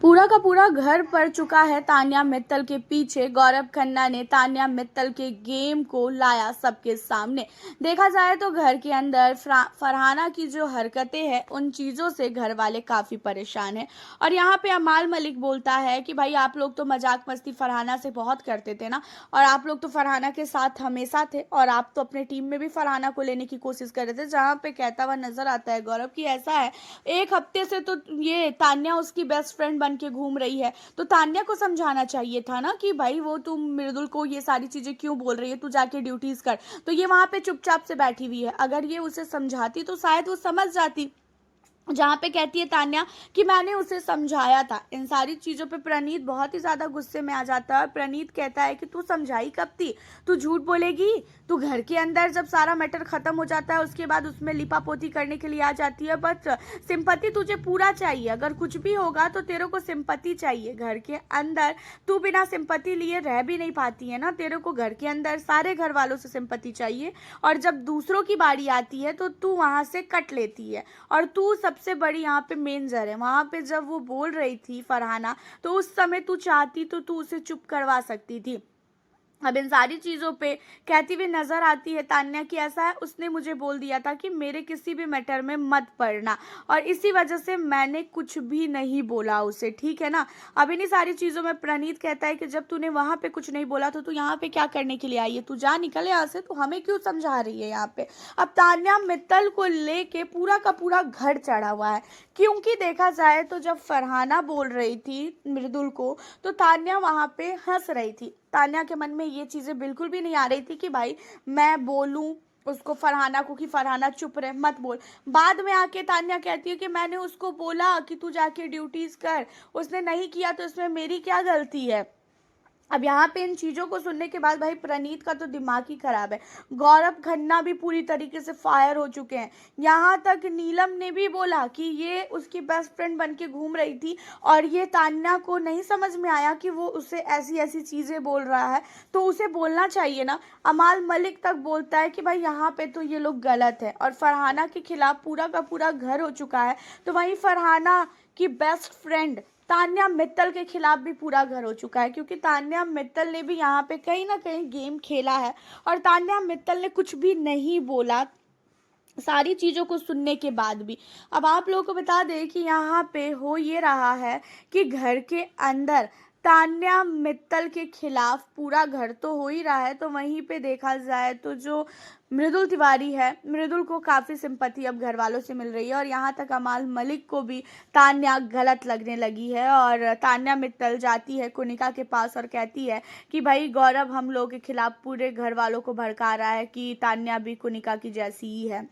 पूरा का पूरा घर पड़ चुका है तान्या मित्तल के पीछे। गौरव खन्ना ने तान्या मित्तल के गेम को लाया सबके सामने। देखा जाए तो घर के अंदर फरहाना की जो हरकतें हैं उन चीज़ों से घर वाले काफ़ी परेशान हैं। और यहाँ पे अमाल मलिक बोलता है कि भाई आप लोग तो मजाक मस्ती फरहाना से बहुत करते थे ना, और आप लोग तो फरहाना के साथ हमेशा थे, और आप तो अपने टीम में भी फरहाना को लेने की कोशिश कर रहे थे। जहाँ पे कहता हुआ नजर आता है गौरव की ऐसा है, एक हफ्ते से तो ये तान्या उसकी बेस्ट फ्रेंड बन के घूम रही है, तो तान्या को समझाना चाहिए था ना कि भाई वो तुम मृदुल को ये सारी चीजें क्यों बोल रही है, तू जाके ड्यूटीज कर। तो ये वहां पे चुपचाप से बैठी हुई है, अगर ये उसे समझाती तो शायद वो समझ जाती। जहाँ पे कहती है तान्या कि मैंने उसे समझाया था। इन सारी चीज़ों पे प्रणीत बहुत ही ज़्यादा गुस्से में आ जाता है, और प्रणीत कहता है कि तू समझाई कब थी, तू झूठ बोलेगी, तू घर के अंदर जब सारा मैटर ख़त्म हो जाता है उसके बाद उसमें लिपापोती करने के लिए आ जाती है। बट सिंपत्ति तुझे पूरा चाहिए, अगर कुछ भी होगा तो तेरे को सिंपत्ति चाहिए। घर के अंदर तू बिना सिंपत्ति लिए रह भी नहीं पाती है ना, तेरे को घर के अंदर सारे घर वालों से सिंपत्ति चाहिए, और जब दूसरों की बारी आती है तो तू वहाँ से कट लेती है। और तू सबसे बड़ी यहाँ पे मेन जर है। वहां पे जब वो बोल रही थी फरहाना, तो उस समय तू चाहती तो तू उसे चुप करवा सकती थी। अब इन सारी चीज़ों पे कहती हुई नज़र आती है तान्या की ऐसा है, उसने मुझे बोल दिया था कि मेरे किसी भी मैटर में मत पड़ना, और इसी वजह से मैंने कुछ भी नहीं बोला उसे, ठीक है ना। अब इन्हीं सारी चीज़ों में प्रणीत कहता है कि जब तूने वहाँ पे कुछ नहीं बोला तो तू यहाँ पे क्या करने के लिए आई है, तू जा निकल यहाँ से, तू हमें क्यों समझा रही है यहाँ पे। अब तान्या मित्तल को लेके पूरा का पूरा घर चढ़ा हुआ है, क्योंकि देखा जाए तो जब फरहाना बोल रही थी मृदुल को तो तान्या वहाँ पे हंस रही थी। तान्या के मन में ये चीज़ें बिल्कुल भी नहीं आ रही थी कि भाई मैं बोलूं उसको फरहाना को कि फरहाना चुप रहे मत बोल। बाद में आके तान्या कहती है कि मैंने उसको बोला कि तू जाके ड्यूटीज कर, उसने नहीं किया तो इसमें मेरी क्या गलती है। अब यहाँ पे इन चीज़ों को सुनने के बाद भाई प्रणीत का तो दिमाग ही खराब है। गौरव खन्ना भी पूरी तरीके से फायर हो चुके हैं। यहाँ तक नीलम ने भी बोला कि ये उसकी बेस्ट फ्रेंड बन के घूम रही थी, और ये तान्या को नहीं समझ में आया कि वो उसे ऐसी ऐसी चीज़ें बोल रहा है, तो उसे बोलना चाहिए ना। अमाल मलिक तक बोलता है कि भाई यहाँ पे तो ये लोग गलत है, और फरहाना के खिलाफ पूरा का पूरा घर हो चुका है। तो वहीं फरहाना की बेस्ट फ्रेंड तान्या मित्तल के खिलाफ भी पूरा घर हो चुका है, क्योंकि तान्या मित्तल ने भी यहाँ पे कहीं ना कहीं गेम खेला है, और तान्या मित्तल ने कुछ भी नहीं बोला सारी चीज़ों को सुनने के बाद भी। अब आप लोगों को बता दें कि यहाँ पे हो ये रहा है कि घर के अंदर तान्या मित्तल के खिलाफ पूरा घर तो हो ही रहा है, तो वहीं पे देखा जाए तो जो मृदुल तिवारी है, मृदुल को काफ़ी सिंपत्ति अब घर वालों से मिल रही है, और यहाँ तक अमाल मलिक को भी तान्या गलत लगने लगी है। और तान्या मित्तल जाती है कुनिका के पास और कहती है कि भाई गौरव हम लोगों के खिलाफ पूरे घर वालों को भड़का रहा है कि तान्या भी कुनिका की जैसी ही है।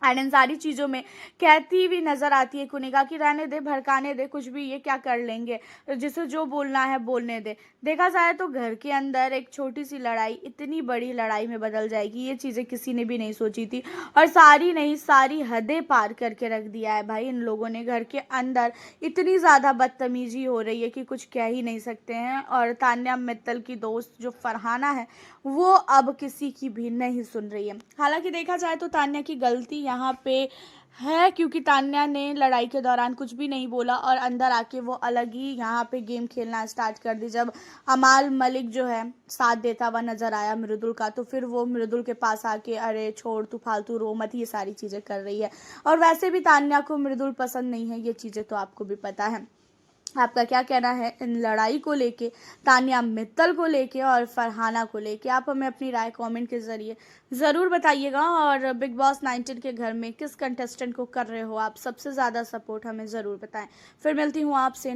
एंड इन सारी चीज़ों में कहती हुई नजर आती है कुनिका की रहने दे, भड़काने दे, कुछ भी, ये क्या कर लेंगे, जिसे जो बोलना है बोलने दे। देखा जाए तो घर के अंदर एक छोटी सी लड़ाई इतनी बड़ी लड़ाई में बदल जाएगी, ये चीज़ें किसी ने भी नहीं सोची थी, और सारी नहीं सारी हदें पार करके रख दिया है भाई इन लोगों ने। घर के अंदर इतनी ज़्यादा बदतमीजी हो रही है कि कुछ कह ही नहीं सकते हैं। और तान्या मित्तल की दोस्त जो फरहाना है वो अब किसी की भी नहीं सुन रही है। हालांकि देखा जाए तो तान्या की गलती यहाँ पे है, क्योंकि तान्या ने लड़ाई के दौरान कुछ भी नहीं बोला, और अंदर आके वो अलग ही यहाँ पे गेम खेलना स्टार्ट कर दी। जब अमाल मलिक जो है साथ देता हुआ नजर आया मृदुल का, तो फिर वो मृदुल के पास आके अरे छोड़ तू फालतू रो मत, ये सारी चीज़ें कर रही है। और वैसे भी तान्या को मृदुल पसंद नहीं है, ये चीज़ें तो आपको भी पता है। आपका क्या कहना है इन लड़ाई को लेके, तान्या मित्तल को लेके और फरहाना को लेके? आप हमें अपनी राय कमेंट के ज़रिए ज़रूर बताइएगा। और बिग बॉस 19 के घर में किस कंटेस्टेंट को कर रहे हो आप सबसे ज़्यादा सपोर्ट, हमें ज़रूर बताएं। फिर मिलती हूँ आपसे